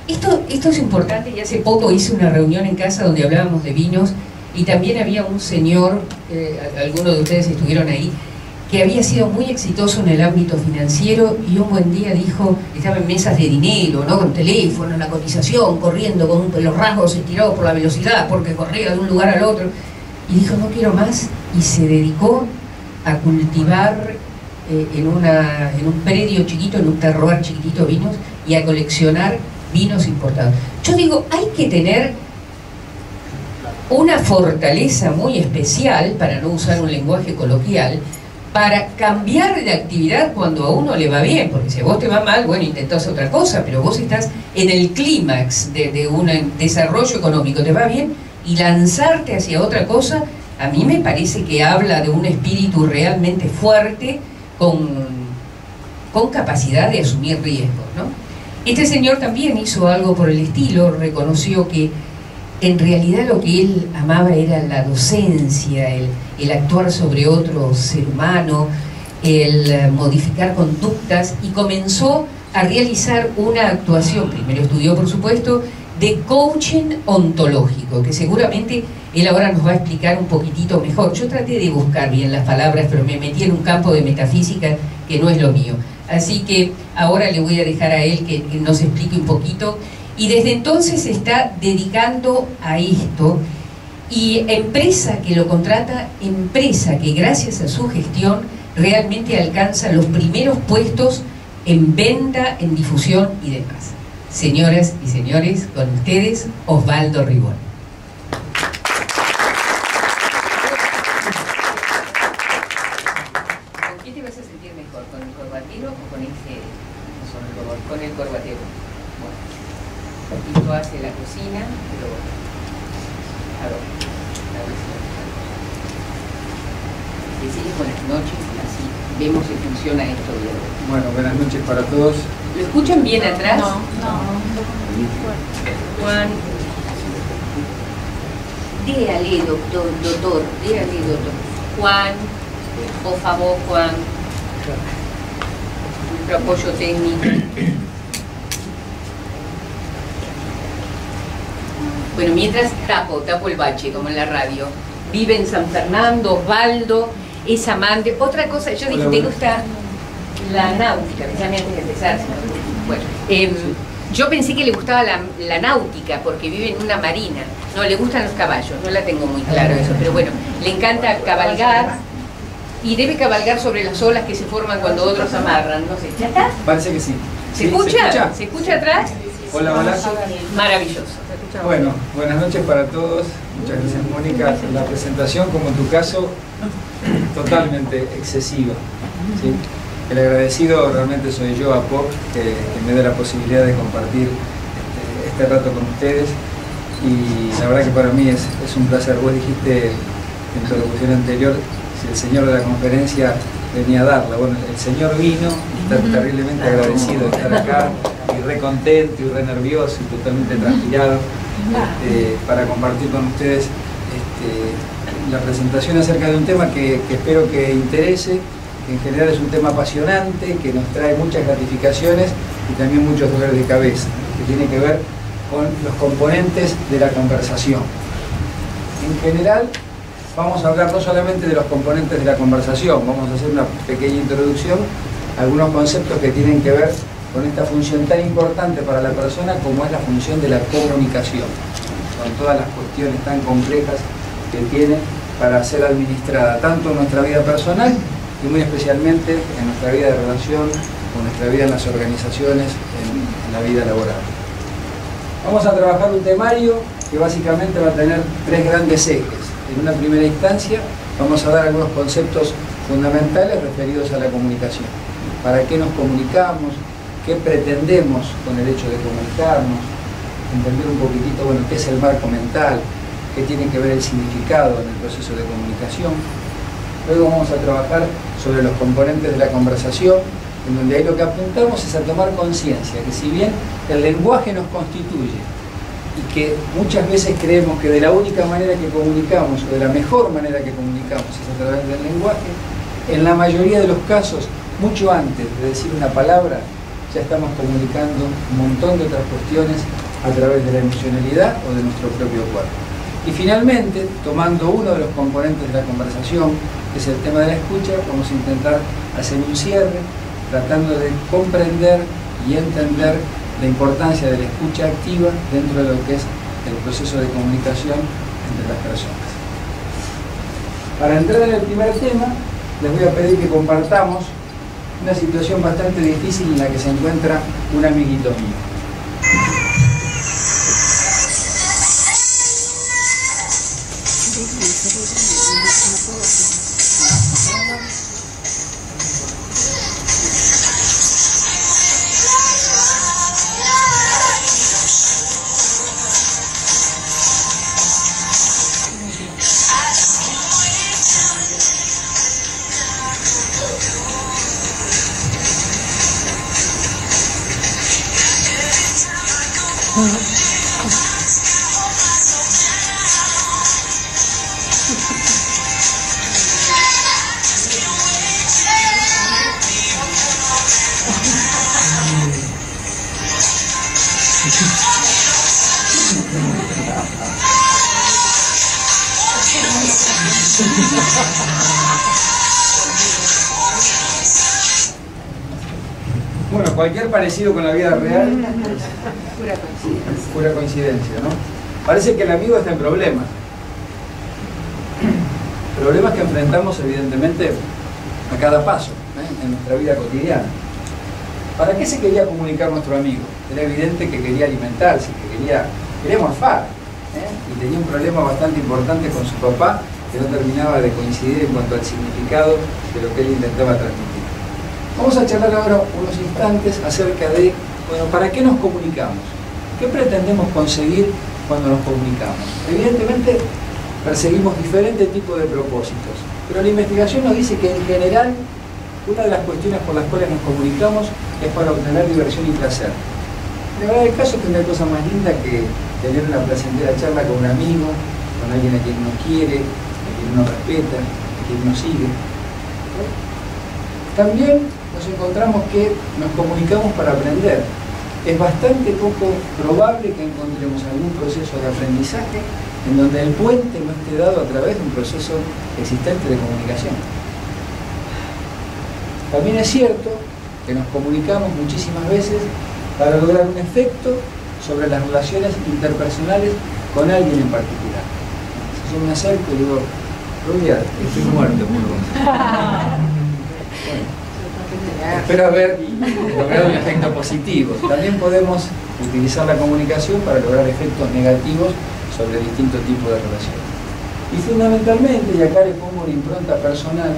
Esto es importante, y hace poco hice una reunión en casa donde hablábamos de vinos, y también había un señor, algunos de ustedes estuvieron ahí, que había sido muy exitoso en el ámbito financiero, y un buen día dijo, estaba en mesas de dinero, ¿no?, con teléfono, la cotización, corriendo con los rasgos estirados por la velocidad, porque corría de un lugar al otro, y dijo, no quiero más, y se dedicó a cultivar en un predio chiquito, en un terroir chiquitito vinos, y a coleccionar vinos importados. Yo digo, hay que tener una fortaleza muy especial, para no usar un lenguaje coloquial, para cambiar de actividad cuando a uno le va bien, porque si a vos te va mal, bueno, intentás otra cosa, pero vos estás en el clímax de un desarrollo económico, te va bien, y lanzarte hacia otra cosa, a mí me parece que habla de un espíritu realmente fuerte, con capacidad de asumir riesgos, ¿no? Este señor también hizo algo por el estilo, reconoció que en realidad lo que él amaba era la docencia, el actuar sobre otro ser humano, el modificar conductas, y comenzó a realizar una actuación, primero estudió por supuesto, de coaching ontológico, que seguramente él ahora nos va a explicar un poquitito mejor. Yo traté de buscar bien las palabras, pero me metí en un campo de metafísica que no es lo mío. Así que ahora le voy a dejar a él que nos explique un poquito. Y desde entonces se está dedicando a esto, y empresa que lo contrata, empresa que gracias a su gestión realmente alcanza los primeros puestos en venta, en difusión y demás. Señoras y señores, con ustedes, Osvaldo Ribón. ¿Con quién te vas a sentir mejor? ¿Con el corbatero o con ese? Con el corbatero. Esto hace la cocina, pero a ver, decirles buenas noches, así vemos si funciona esto bien. Bueno, buenas noches para todos. ¿Lo escuchan bien atrás? No. Juan, dígale doctor, Juan, por favor, Juan, nuestro apoyo técnico. Bueno, mientras tapo el bache, como en la radio. Vive en San Fernando, Osvaldo, es amante. Otra cosa, yo dije, te gusta la náutica, pensame antes de empezar. Bueno, yo pensé que le gustaba la náutica, porque vive en una marina. No, le gustan los caballos, no la tengo muy claro eso, pero bueno, le encanta cabalgar, y debe cabalgar sobre las olas que se forman cuando otros amarran, no sé. ¿Ya está? Parece que sí. ¿Se escucha? ¿Se escucha atrás? Hola, hola. Maravilloso. Bueno, buenas noches para todos. Muchas gracias, Mónica. La presentación, como en tu caso, totalmente excesiva, ¿sí? El agradecido realmente soy yo a POC, que me da la posibilidad de compartir este rato con ustedes, y la verdad que para mí es un placer. Vos dijiste en tu locución anterior si el señor de la conferencia venía a darla. Bueno, el señor vino y está terriblemente agradecido de estar acá, y re contento y re nervioso y totalmente transpirado, para compartir con ustedes la presentación acerca de un tema que espero que interese, que en general es un tema apasionante, que nos trae muchas gratificaciones y también muchos dolores de cabeza, que tiene que ver con los componentes de la conversación. En general, vamos a hablar no solamente de los componentes de la conversación, vamos a hacer una pequeña introducción a algunos conceptos que tienen que ver con esta función tan importante para la persona como es la función de la comunicación, con todas las cuestiones tan complejas que tiene para ser administrada tanto en nuestra vida personal y muy especialmente en nuestra vida de relación, con nuestra vida en las organizaciones, en la vida laboral. Vamos a trabajar un temario que básicamente va a tener tres grandes ejes. En una primera instancia vamos a dar algunos conceptos fundamentales referidos a la comunicación. ¿Para qué nos comunicamos? ¿Qué pretendemos con el hecho de comunicarnos? Entender un poquitito, bueno, qué es el marco mental, qué tiene que ver el significado en el proceso de comunicación. Luego vamos a trabajar sobre los componentes de la conversación, en donde ahí lo que apuntamos es a tomar conciencia, que si bien el lenguaje nos constituye y que muchas veces creemos que de la única manera que comunicamos o de la mejor manera que comunicamos es a través del lenguaje, en la mayoría de los casos, mucho antes de decir una palabra, ya estamos comunicando un montón de otras cuestiones a través de la emocionalidad o de nuestro propio cuerpo. Y finalmente, tomando uno de los componentes de la conversación, que es el tema de la escucha, vamos a intentar hacer un cierre, tratando de comprender y entender la importancia de la escucha activa dentro de lo que es el proceso de comunicación entre las personas. Para entrar en el primer tema, les voy a pedir que compartamos una situación bastante difícil en la que se encuentra un amiguito mío. Bueno, cualquier parecido con la vida real es pura coincidencia, ¿no? Parece que el amigo está en problemas. Problemas que enfrentamos evidentemente a cada paso, en nuestra vida cotidiana. ¿Para qué se quería comunicar nuestro amigo? Era evidente que quería alimentarse, que quería morfar, y tenía un problema bastante importante con su papá que no terminaba de coincidir en cuanto al significado de lo que él intentaba transmitir. Vamos a charlar ahora unos instantes acerca de, bueno, ¿para qué nos comunicamos? ¿Qué pretendemos conseguir cuando nos comunicamos? Evidentemente perseguimos diferentes tipos de propósitos, pero la investigación nos dice que en general una de las cuestiones por las cuales nos comunicamos es para obtener diversión y placer. La verdad del caso es que no hay cosa más linda que tener una placentera charla con un amigo, con alguien a quien uno quiere, a quien uno respeta, a quien uno sigue. También nos encontramos que nos comunicamos para aprender. Es bastante poco probable que encontremos algún proceso de aprendizaje en donde el puente no esté dado a través de un proceso existente de comunicación. También es cierto que nos comunicamos muchísimas veces para lograr un efecto sobre las relaciones interpersonales con alguien en particular. Si yo me acerco y digo, Rubia, estoy muerto por vos. Bueno, espero haber logrado un efecto positivo. También podemos utilizar la comunicación para lograr efectos negativos sobre distintos tipos de relaciones. Y fundamentalmente, y acá le pongo una impronta personal,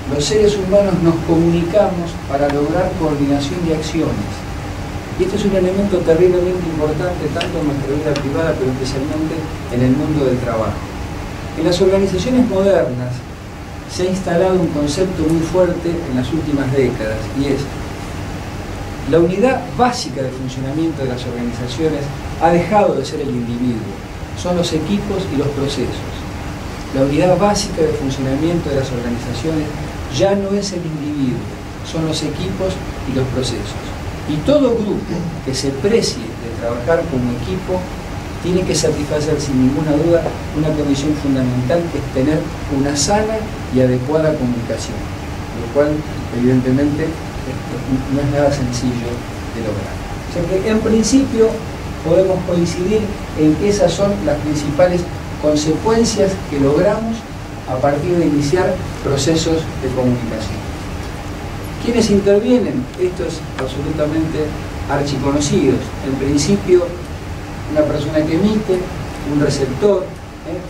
los seres humanos nos comunicamos para lograr coordinación de acciones. Y este es un elemento terriblemente importante tanto en nuestra vida privada, pero especialmente en el mundo del trabajo. En las organizaciones modernas se ha instalado un concepto muy fuerte en las últimas décadas, y es la unidad básica de funcionamiento de las organizaciones ha dejado de ser el individuo, son los equipos y los procesos. La unidad básica de funcionamiento de las organizaciones ya no es el individuo, son los equipos y los procesos. Y todo grupo que se precie de trabajar como equipo tiene que satisfacer sin ninguna duda una condición fundamental, que es tener una sana y adecuada comunicación, lo cual evidentemente no es nada sencillo de lograr. O sea que en principio podemos coincidir en que esas son las principales consecuencias que logramos a partir de iniciar procesos de comunicación. ¿Quiénes intervienen? Esto es absolutamente archiconocidos. En principio, una persona que emite, un receptor,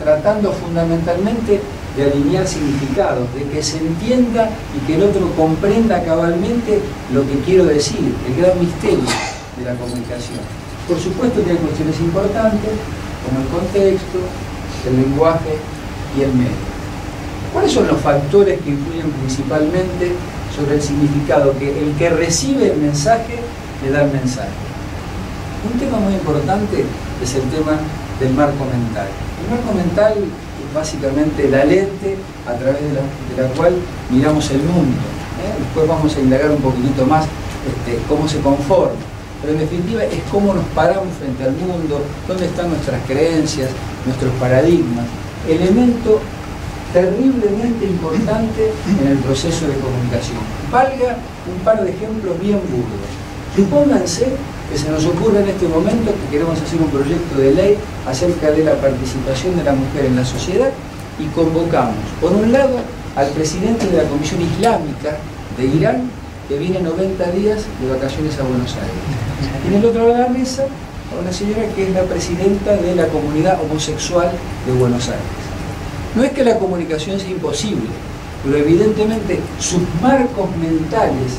tratando fundamentalmente de alinear significados, de que se entienda y que el otro comprenda cabalmente lo que quiero decir, el gran misterio de la comunicación. Por supuesto que hay cuestiones importantes, como el contexto, el lenguaje y el medio. ¿Cuáles son los factores que influyen principalmente sobre el significado que el que recibe el mensaje le da el mensaje? Un tema muy importante es el tema del marco mental. El marco mental es básicamente la lente a través de la cual miramos el mundo. Después vamos a indagar un poquitito más cómo se conforma, pero en definitiva es cómo nos paramos frente al mundo, dónde están nuestras creencias, nuestros paradigmas, elemento terriblemente importante en el proceso de comunicación. Valga un par de ejemplos bien burdos. Supónganse que se nos ocurre en este momento que queremos hacer un proyecto de ley acerca de la participación de la mujer en la sociedad y convocamos, por un lado, al presidente de la Comisión Islámica de Irán, que viene 90 días de vacaciones a Buenos Aires. Y en el otro lado de la mesa, a una señora que es la presidenta de la comunidad homosexual de Buenos Aires. No es que la comunicación sea imposible, pero evidentemente sus marcos mentales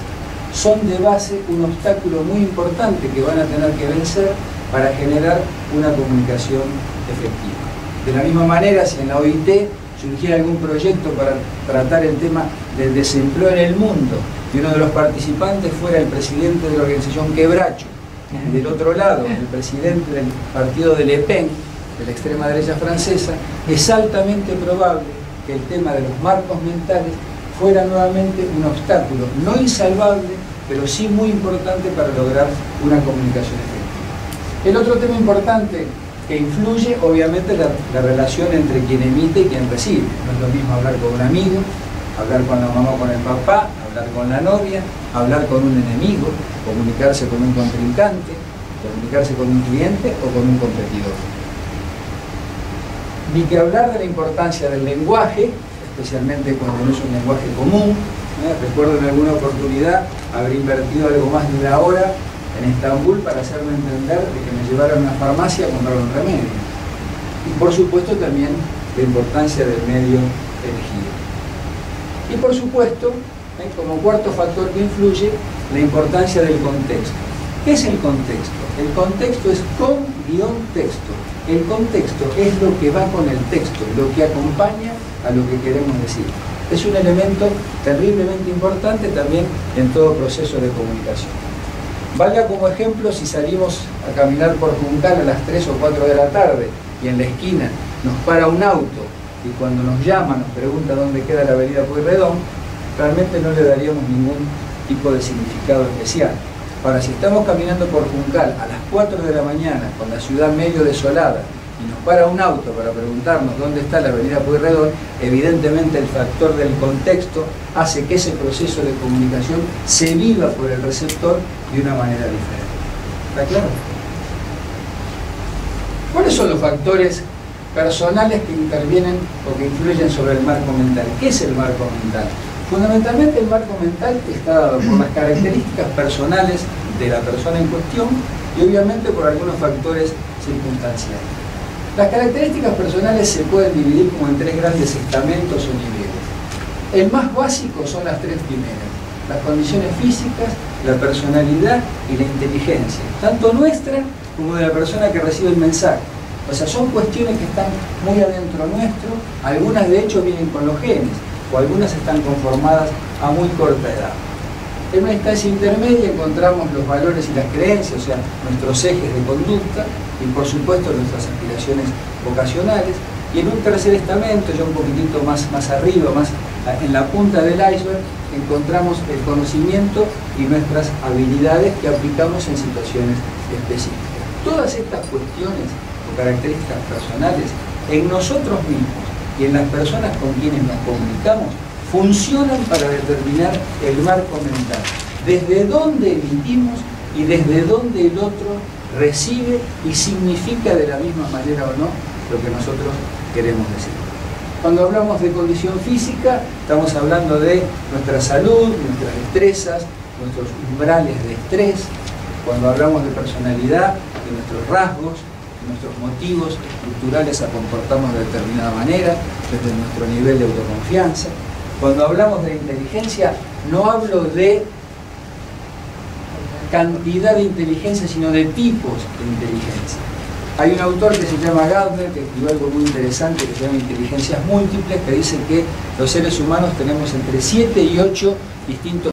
son de base un obstáculo muy importante que van a tener que vencer para generar una comunicación efectiva. De la misma manera, si en la OIT surgiera algún proyecto para tratar el tema del desempleo en el mundo y uno de los participantes fuera el presidente de la organización Quebracho, y del otro lado el presidente del partido de Le Pen, de la extrema derecha francesa, es altamente probable que el tema de los marcos mentales fuera nuevamente un obstáculo, no insalvable, pero sí muy importante para lograr una comunicación efectiva. El otro tema importante que influye, obviamente, la relación entre quien emite y quien recibe. No es lo mismo hablar con un amigo, hablar con la mamá o con el papá, hablar con la novia, hablar con un enemigo, comunicarse con un contrincante, comunicarse con un cliente o con un competidor. Ni que hablar de la importancia del lenguaje, especialmente cuando no es un lenguaje común. Recuerdo en alguna oportunidad haber invertido algo más de una hora en Estambul para hacerme entender de que me llevaran a una farmacia a comprar un remedio. Y por supuesto también la importancia del medio elegido. Y por supuesto, como cuarto factor que influye, la importancia del contexto. ¿Qué es el contexto? El contexto es con-texto. El contexto es lo que va con el texto, lo que acompaña a lo que queremos decir. Es un elemento terriblemente importante también en todo proceso de comunicación. Valga como ejemplo si salimos a caminar por Juncal a las 3 o 4 de la tarde y en la esquina nos para un auto y cuando nos llama nos pregunta dónde queda la avenida Pueyrredón, realmente no le daríamos ningún tipo de significado especial. Ahora, si estamos caminando por Juncal a las 4 de la mañana con la ciudad medio desolada y nos para un auto para preguntarnos dónde está la avenida Pueyrredón, evidentemente el factor del contexto hace que ese proceso de comunicación se viva por el receptor de una manera diferente. ¿Está claro? ¿Cuáles son los factores personales que intervienen o que influyen sobre el marco mental? ¿Qué es el marco mental? Fundamentalmente el marco mental está dado por las características personales de la persona en cuestión y obviamente por algunos factores circunstanciales. Las características personales se pueden dividir como en tres grandes estamentos o niveles. El más básico son las tres primeras: las condiciones físicas, la personalidad y la inteligencia, tanto nuestra como de la persona que recibe el mensaje. O sea, son cuestiones que están muy adentro nuestro, algunas de hecho vienen con los genes, o algunas están conformadas a muy corta edad. En una instancia intermedia encontramos los valores y las creencias, o sea, nuestros ejes de conducta y por supuesto nuestras aspiraciones vocacionales. Y en un tercer estamento, ya un poquitito más arriba, más en la punta del iceberg, encontramos el conocimiento y nuestras habilidades que aplicamos en situaciones específicas. Todas estas cuestiones o características personales en nosotros mismos y en las personas con quienes nos comunicamos funcionan para determinar el marco mental, desde dónde emitimos y desde dónde el otro recibe y significa de la misma manera o no lo que nosotros queremos decir. Cuando hablamos de condición física, estamos hablando de nuestra salud, nuestras destrezas, nuestros umbrales de estrés. Cuando hablamos de personalidad, de nuestros rasgos, nuestros motivos estructurales a comportarnos de determinada manera, desde nuestro nivel de autoconfianza. Cuando hablamos de inteligencia, no hablo de cantidad de inteligencia, sino de tipos de inteligencia. Hay un autor que se llama Gardner, que escribió algo muy interesante que se llama Inteligencias Múltiples, que dice que los seres humanos tenemos entre 7 y 8 distintos